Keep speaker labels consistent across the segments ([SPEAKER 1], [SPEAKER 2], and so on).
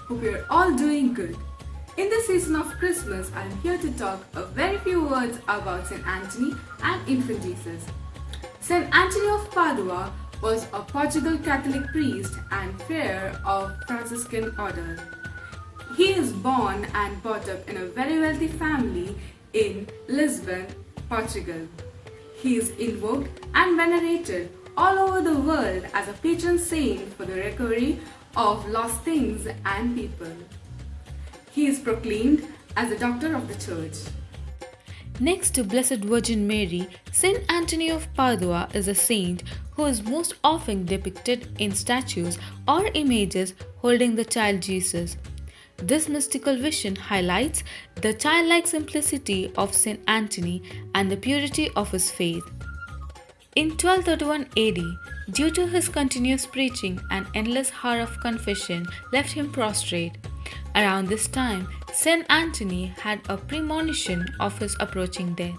[SPEAKER 1] Hope you're all doing good. In the season of Christmas, I'm here to talk a very few words about St. Anthony and Infant Jesus. St. Anthony of Padua was a Portugal Catholic priest and friar of Franciscan order. He is born and brought up in a very wealthy family in Lisbon, Portugal. He is invoked and venerated all over the world as a patron saint for the recovery of lost things and people. He is proclaimed as the doctor of the church.
[SPEAKER 2] Next to Blessed Virgin Mary, Saint Anthony of Padua is a saint who is most often depicted in statues or images holding the child Jesus. This mystical vision highlights the childlike simplicity of Saint Anthony and the purity of his faith. In 1231 AD, due to his continuous preaching, an endless hour of confession left him prostrate. Around this time, Saint Anthony had a premonition of his approaching death.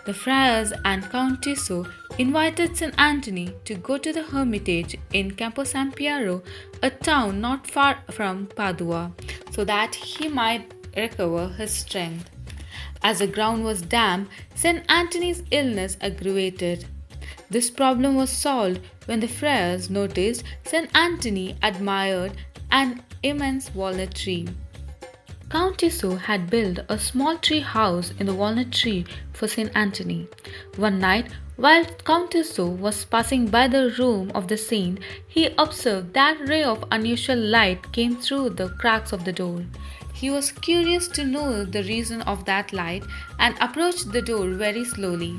[SPEAKER 2] The friars and Count Tiso invited Saint Anthony to go to the hermitage in Campo San Piero, a town not far from Padua, so that he might recover his strength. As the ground was damp, Saint Anthony's illness aggravated. This problem was solved when the friars noticed Saint Anthony admired an immense walnut tree. Count Tiso had built a small tree house in the walnut tree for Saint Anthony. One night, while Count Tiso was passing by the room of the saint, he observed that ray of unusual light came through the cracks of the door. He was curious to know the reason of that light and approached the door very slowly.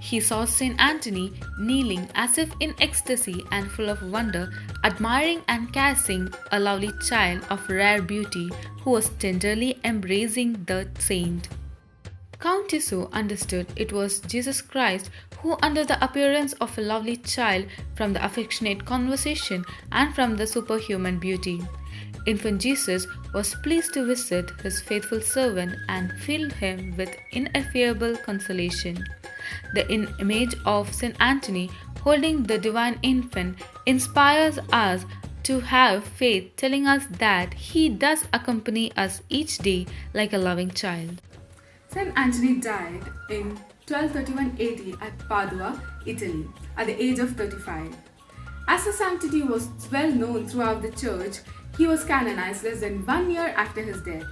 [SPEAKER 2] He saw Saint Anthony kneeling as if in ecstasy and full of wonder, admiring and caressing a lovely child of rare beauty who was tenderly embracing the saint. Count Tiso understood it was Jesus Christ who, under the appearance of a lovely child, from the affectionate conversation and from the superhuman beauty, Infant Jesus was pleased to visit his faithful servant and filled him with ineffable consolation. The image of Saint Anthony holding the divine infant inspires us to have faith, telling us that he does accompany us each day like a loving child.
[SPEAKER 1] St. Anthony died in 1231 AD at Padua, Italy, at the age of 35. As his sanctity was well known throughout the church, he was canonized less than 1 year after his death.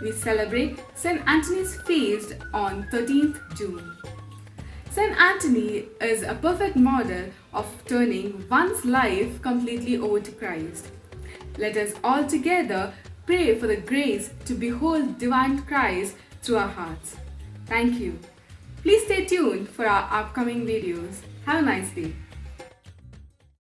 [SPEAKER 1] We celebrate St. Anthony's feast on 13th June. St. Anthony is a perfect model of turning one's life completely over to Christ. Let us all together pray for the grace to behold divine Christ through our hearts. Thank you. Please stay tuned for our upcoming videos. Have a nice day.